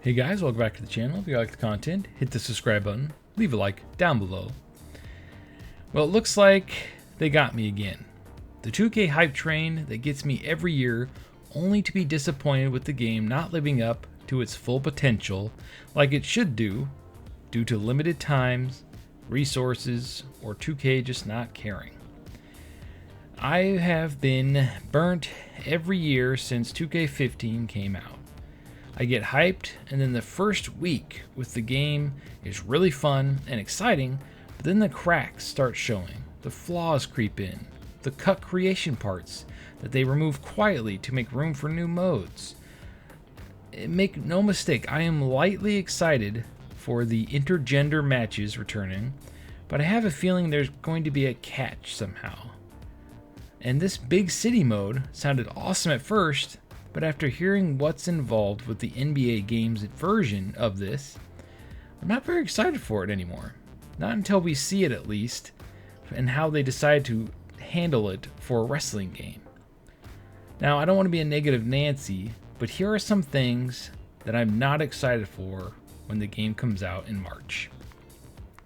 Hey guys, welcome back to the channel. If you like the content, hit the subscribe button, leave a like down below. Well, it looks like they got me again. The 2K hype train that gets me every year, only to be disappointed with the game not living up to its full potential like it should do, due to limited times, resources, or 2K just not caring. I have been burnt every year since 2K15 came out. I get hyped, and then the first week with the game is really fun and exciting, but then the cracks start showing, the flaws creep in, the cut creation parts that they remove quietly to make room for new modes. Make no mistake, I am lightly excited for the intergender matches returning, but I have a feeling there's going to be a catch somehow. And this big city mode sounded awesome at first, but after hearing what's involved with the NBA games version of this, I'm not very excited for it anymore. Not until we see it, at least, and how they decide to handle it for a wrestling game. Now, I don't want to be a negative Nancy, but here are some things that I'm not excited for when the game comes out in March.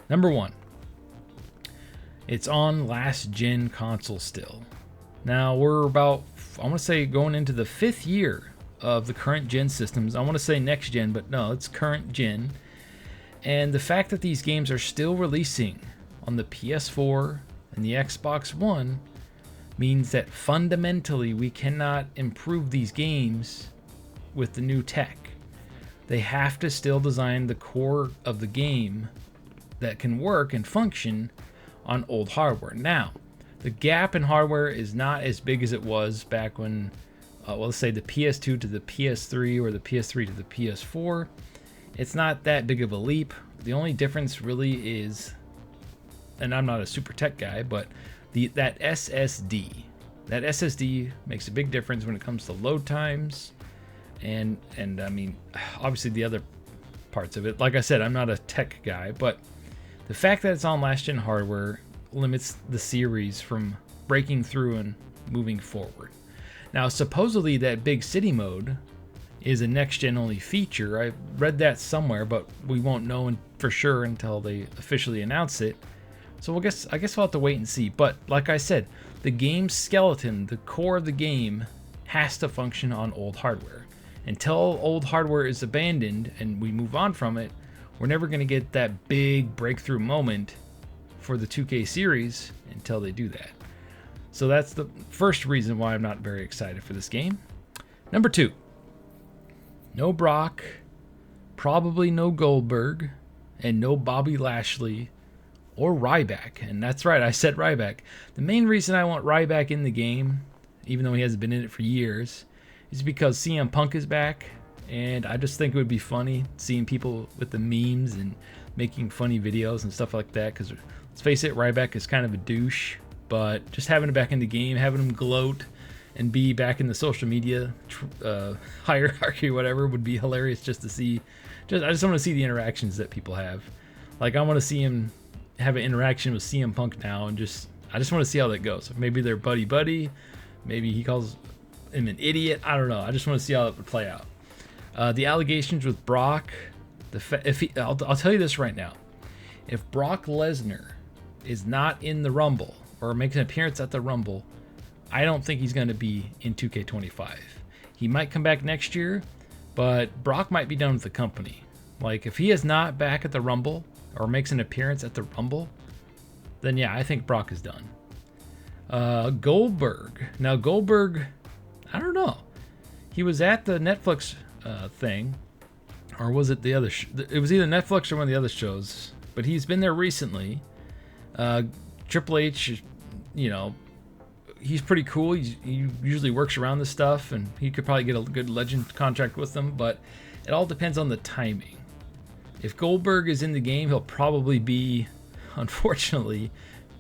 Number 1, it's on last gen console still. Now we're about, I want to say, going into the 5th year of the current gen systems. I want to say next gen, but no, it's current gen. And the fact that these games are still releasing on the PS4 and the Xbox One means that fundamentally we cannot improve these games with the new tech. They have to still design the core of the game that can work and function on old hardware. Now, the gap in hardware is not as big as it was back when, let's say the PS2 to the PS3 or the PS3 to the PS4. It's not that big of a leap. The only difference really is, and I'm not a super tech guy, but that SSD. That SSD makes a big difference when it comes to load times, and I mean, obviously the other parts of it. Like I said, I'm not a tech guy, but the fact that it's on last gen hardware limits the series from breaking through and moving forward. Now, supposedly that big city mode is a next gen only feature. I read that somewhere, but we won't know for sure until they officially announce it. So I guess we'll have to wait and see. But like I said, the game's skeleton, the core of the game, has to function on old hardware. Until old hardware is abandoned and we move on from it, we're never going to get that big breakthrough moment for the 2K series until they do that. So that's the first reason why I'm not very excited for this game. Number 2, no Brock, probably no Goldberg, and no Bobby Lashley or Ryback. And that's right, I said Ryback. The main reason I want Ryback in the game, even though he hasn't been in it for years, is because CM Punk is back, and I just think it would be funny seeing people with the memes and making funny videos and stuff like that, because let's face it, Ryback is kind of a douche, but just having him back in the game, having him gloat and be back in the social media hierarchy or whatever would be hilarious just to see. I just want to see the interactions that people have. Like, I want to see him have an interaction with CM Punk now, and I just want to see how that goes. Maybe they're buddy-buddy, maybe he calls him an idiot, I don't know. I just want to see how it would play out. The allegations with Brock, I'll tell you this right now. If Brock Lesnar is not in the Rumble or makes an appearance at the Rumble, I don't think he's going to be in 2K25. He might come back next year, but Brock might be done with the company. Like, if he is not back at the Rumble or makes an appearance at the Rumble, then yeah, I think Brock is done. Goldberg. Now, Goldberg, I don't know. He was at the Netflix thing, or was it the other? It was either Netflix or one of the other shows, but he's been there recently. Triple H, you know, he's pretty cool. He usually works around this stuff, and he could probably get a good legend contract with them, but it all depends on the timing. If Goldberg is in the game, he'll probably be, unfortunately,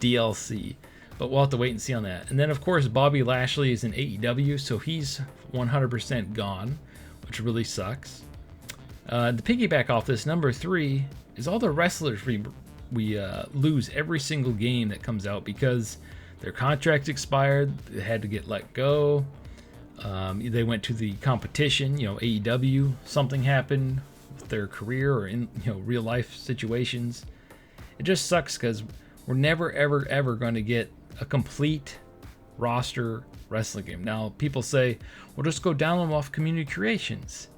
DLC, but we'll have to wait and see on that. And then, of course, Bobby Lashley is in AEW, so he's 100% gone, which really sucks. To piggyback off this, number 3 is all the wrestlers we lose every single game that comes out because their contracts expired, they had to get let go, They went to the competition, AEW, something happened, with their career or in real life situations. It just sucks because we're never ever going to get a complete roster wrestling game. Now people say, well, just go download them off Community Creations.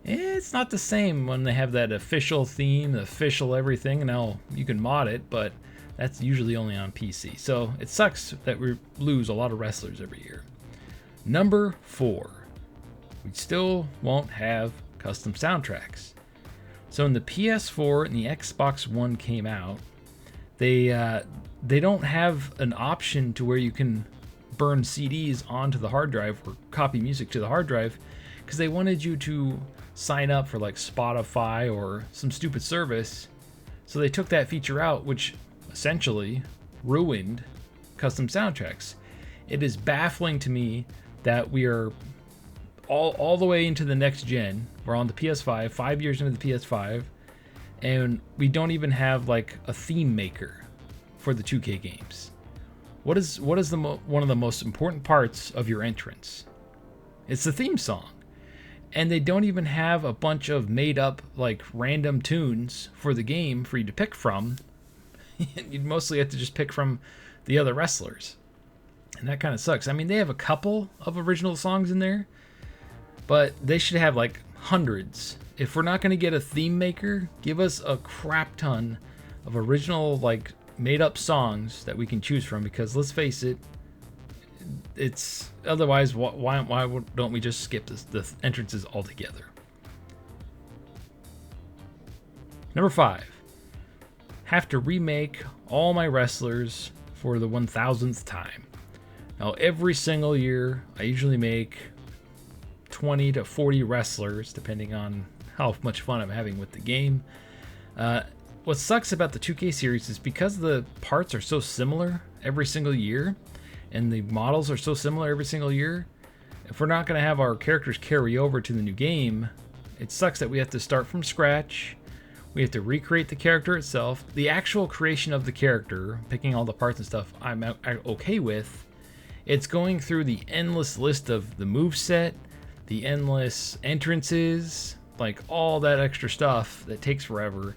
It's not the same when they have that official theme, the official everything. Now you can mod it, but that's usually only on PC. So it sucks that we lose a lot of wrestlers every year. Number 4, we still won't have custom soundtracks. So when the PS4 and the Xbox One came out, they don't have an option to where you can burn CDs onto the hard drive or copy music to the hard drive, because they wanted you to sign up for like Spotify or some stupid service. So they took that feature out, which essentially ruined custom soundtracks. It is baffling to me that we are all the way into the next gen. We're on the PS5, 5 years into the PS5, and we don't even have like a theme maker for the 2K games. What is one of the most important parts of your entrance? It's the theme song. And they don't even have a bunch of made up like random tunes for the game for you to pick from. You'd mostly have to just pick from the other wrestlers. And that kind of sucks. I mean, they have a couple of original songs in there, but they should have like hundreds. If we're not going to get a theme maker, give us a crap ton of original like made up songs that we can choose from, because let's face it, it's otherwise why don't we just skip the entrances altogether? Number 5, have to remake all my wrestlers for the 1000th time. Now every single year I usually make 20 to 40 wrestlers depending on how much fun I'm having with the game. What sucks about the 2K series is because the parts are so similar every single year, and the models are so similar every single year, if we're not going to have our characters carry over to the new game, it sucks that we have to start from scratch. We have to recreate the character itself. The actual creation of the character, picking all the parts and stuff, I'm okay with. It's going through the endless list of the moveset, the endless entrances, like all that extra stuff that takes forever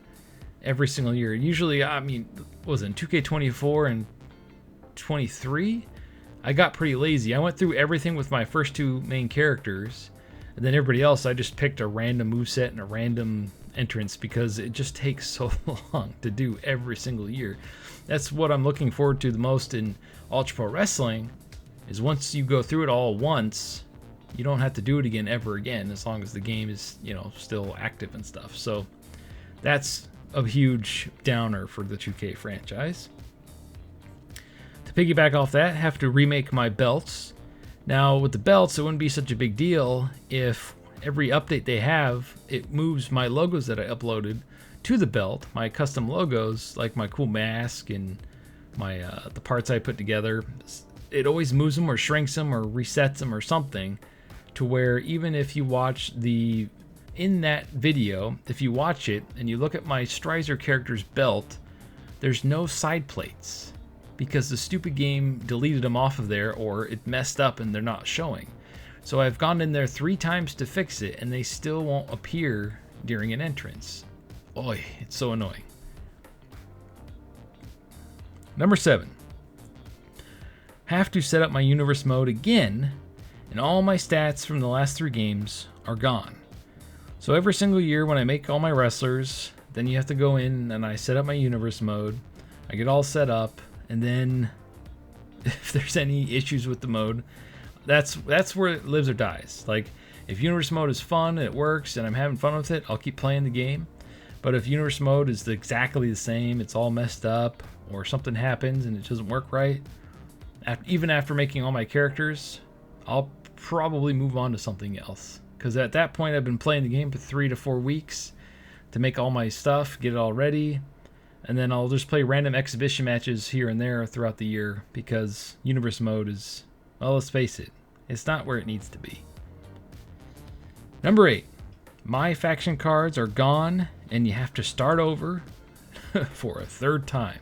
every single year. Usually, I mean, what was it, in 2K24 and 23? I got pretty lazy. I went through everything with my first 2 main characters, and then everybody else I just picked a random moveset and a random entrance, because it just takes so long to do every single year. That's what I'm looking forward to the most in Ultra Pro Wrestling, is once you go through it all once, you don't have to do it again ever again, as long as the game is, still active and stuff. So that's a huge downer for the 2K franchise. To piggyback off that, have to remake my belts. Now with the belts, it wouldn't be such a big deal if every update they have, it moves my logos that I uploaded to the belt, my custom logos, like my cool mask and my the parts I put together. It always moves them or shrinks them or resets them or something, to where even if you watch in that video, if you watch it and you look at my Strizer character's belt, there's no side plates, because the stupid game deleted them off of there, or it messed up and they're not showing. So I've gone in there 3 times to fix it, and they still won't appear during an entrance. Oy, it's so annoying. Number 7. Have to set up my universe mode again, and all my stats from the last 3 games are gone. So every single year when I make all my wrestlers, then you have to go in and I set up my universe mode. I get all set up, and then if there's any issues with the mode, that's where it lives or dies. Like, if universe mode is fun and it works and I'm having fun with it, I'll keep playing the game. But if universe mode is exactly the same, it's all messed up, or something happens and it doesn't work right, even after making all my characters, I'll probably move on to something else. Because at that point, I've been playing the game for 3 to 4 weeks to make all my stuff, get it all ready, and then I'll just play random exhibition matches here and there throughout the year, because universe mode is, well, let's face it, it's not where it needs to be. Number 8, MyFaction cards are gone, and you have to start over for a 3rd time.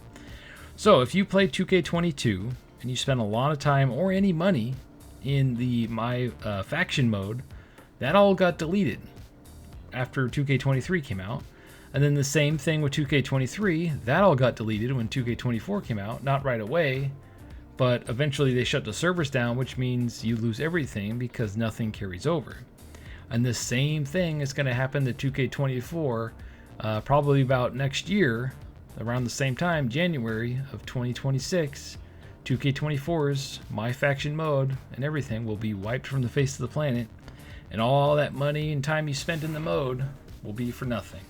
So if you play 2K22 and you spend a lot of time or any money in the MyFaction mode, that all got deleted after 2K23 came out. And then the same thing with 2K23, that all got deleted when 2K24 came out, not right away, but eventually they shut the servers down, which means you lose everything because nothing carries over. And the same thing is going to happen to 2K24 probably about next year, around the same time, January of 2026. 2K24's MyFaction mode and everything will be wiped from the face of the planet, and all that money and time you spent in the mode will be for nothing.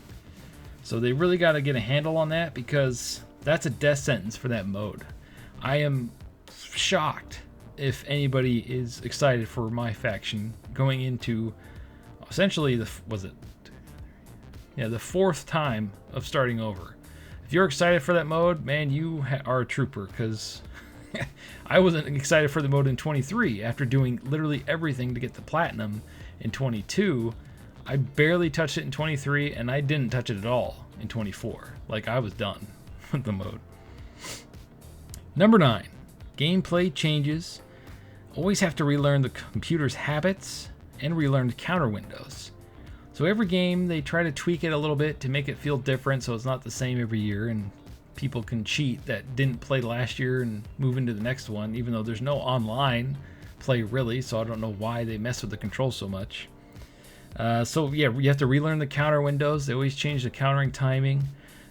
So they really got to get a handle on that, because that's a death sentence for that mode. I am shocked if anybody is excited for MyFaction going into essentially the fourth time of starting over. If you're excited for that mode, man, you are a trooper, because I wasn't excited for the mode in 23 after doing literally everything to get the platinum in 22. I barely touched it in 23, and I didn't touch it at all in 24. Like, I was done with the mode. Number 9, gameplay changes. Always have to relearn the computer's habits and relearn the counter windows. So every game, they try to tweak it a little bit to make it feel different, so it's not the same every year, and people can cheat that didn't play last year and move into the next one, even though there's no online play really, so I don't know why they mess with the controls so much. So yeah, you have to relearn the counter windows. They always change the countering timing,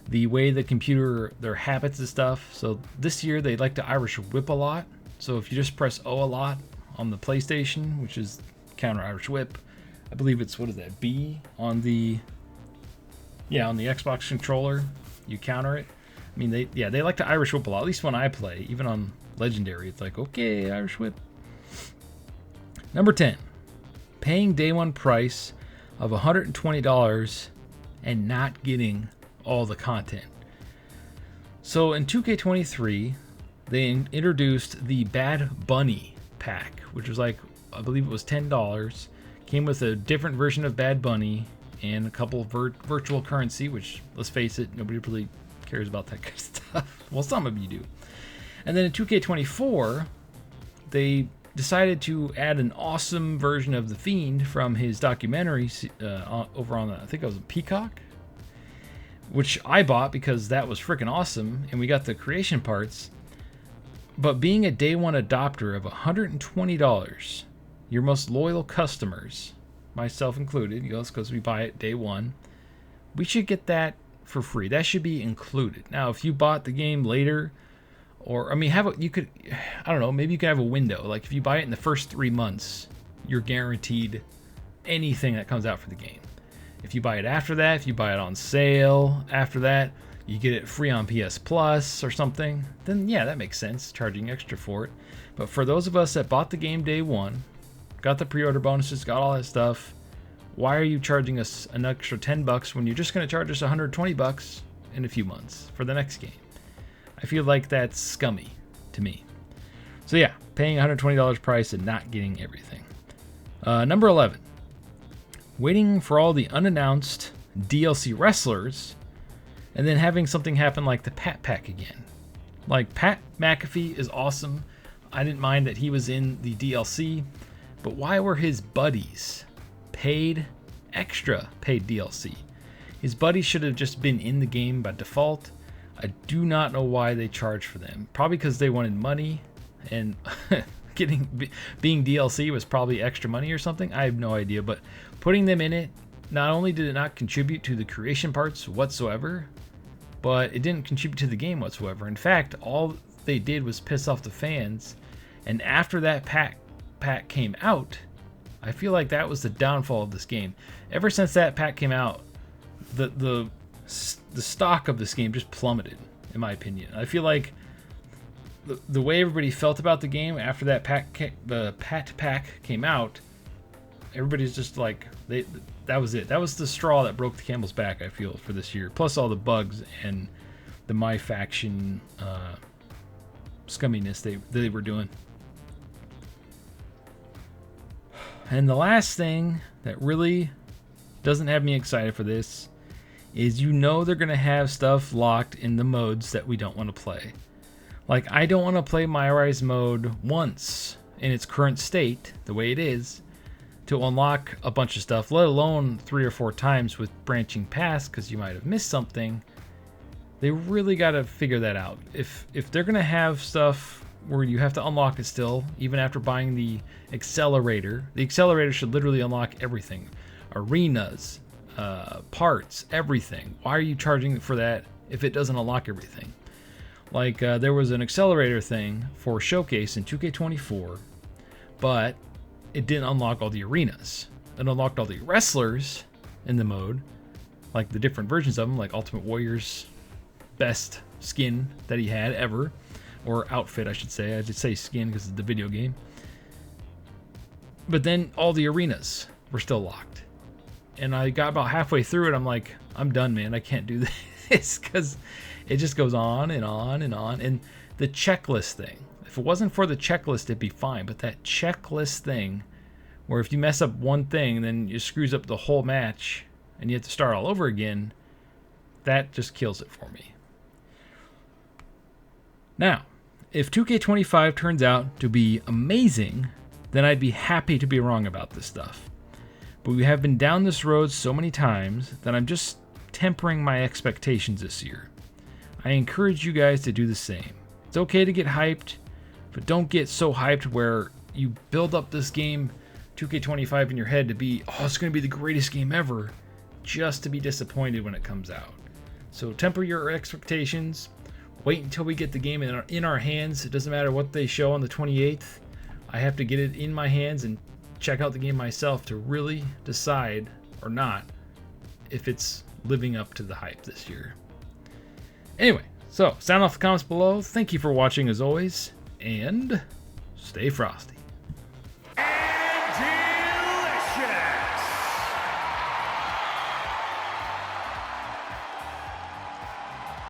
the way the computer, their habits and stuff. So this year they like to Irish whip a lot. So if you just press O a lot on the PlayStation, which is counter Irish whip, I believe it's, what is that, B on the Xbox controller, you counter it. I mean, they like to Irish whip a lot, at least when I play. Even on Legendary, it's like, okay, Irish whip. Number 10, paying day one price of $120 and not getting all the content. So in 2K23, they introduced the Bad Bunny pack, which was like, I believe it was $10. Came with a different version of Bad Bunny and a couple of virtual currency, which, let's face it, nobody really cares about that kind of stuff. Well, some of you do. And then in 2K24, they decided to add an awesome version of The Fiend from his documentary over on, I think it was Peacock, which I bought because that was freaking awesome, and we got the creation parts. But being a day one adopter of $120, your most loyal customers, myself included, because we buy it day one, we should get that for free. That should be included. Now, if you bought the game later, or, I mean, I don't know, maybe you could have a window. Like, if you buy it in the first 3 months, you're guaranteed anything that comes out for the game. If you buy it after that, if you buy it on sale after that, you get it free on PS Plus or something, then yeah, that makes sense, charging extra for it. But for those of us that bought the game day one, got the pre-order bonuses, got all that stuff, why are you charging us an extra $10 when you're just going to charge us $120 in a few months for the next game? I feel like that's scummy to me. So yeah, paying $120 price and not getting everything. Number 11, waiting for all the unannounced DLC wrestlers and then having something happen like the Pat Pack again. Like, Pat McAfee is awesome. I didn't mind that he was in the DLC, but why were his buddies extra paid DLC? His buddies should have just been in the game by default. I do not know why they charged for them. Probably because they wanted money, and being DLC was probably extra money or something. I have no idea, but putting them in it, not only did it not contribute to the creation parts whatsoever, but it didn't contribute to the game whatsoever. In fact, all they did was piss off the fans, and after that pack came out, I feel like that was the downfall of this game. Ever since that pack came out, the stock of this game just plummeted, in my opinion. I feel like the way everybody felt about the game after that the Pat Pack came out, everybody's just like, that was it. That was the straw that broke the camel's back, I feel, for this year. Plus all the bugs and the MyFaction scumminess they were doing. And the last thing that really doesn't have me excited for this is, they're going to have stuff locked in the modes that we don't want to play. Like, I don't want to play My Rise mode once in its current state, the way it is, to unlock a bunch of stuff, let alone 3 or 4 times with branching paths because you might have missed something. They really got to figure that out. If they're going to have stuff where you have to unlock it still, even after buying the accelerator should literally unlock everything. Arenas, parts, everything. Why are you charging for that if it doesn't unlock everything? Like, there was an accelerator thing for Showcase in 2K24, but it didn't unlock all the arenas. It unlocked all the wrestlers in the mode, like the different versions of them, like Ultimate Warrior's best skin that he had ever, or outfit, I should say. I should say skin because it's the video game. But then all the arenas were still locked. And I got about halfway through it, I'm like, I'm done, man. I can't do this because it just goes on and on and on. And the checklist thing, if it wasn't for the checklist, it'd be fine. But that checklist thing, where if you mess up one thing, then it screws up the whole match and you have to start all over again, that just kills it for me. Now, if 2K25 turns out to be amazing, then I'd be happy to be wrong about this stuff. But we have been down this road so many times that I'm just tempering my expectations this year. I encourage you guys to do the same. It's okay to get hyped, but don't get so hyped where you build up this game, 2K25, in your head to be, oh, it's going to be the greatest game ever, just to be disappointed when it comes out. So temper your expectations. Wait until we get the game in our hands. It doesn't matter what they show on the 28th. I have to get it in my hands and check out the game myself to really decide, or not, if it's living up to the hype this year. Anyway, so sound off the comments below. Thank you for watching as always, and stay frosty.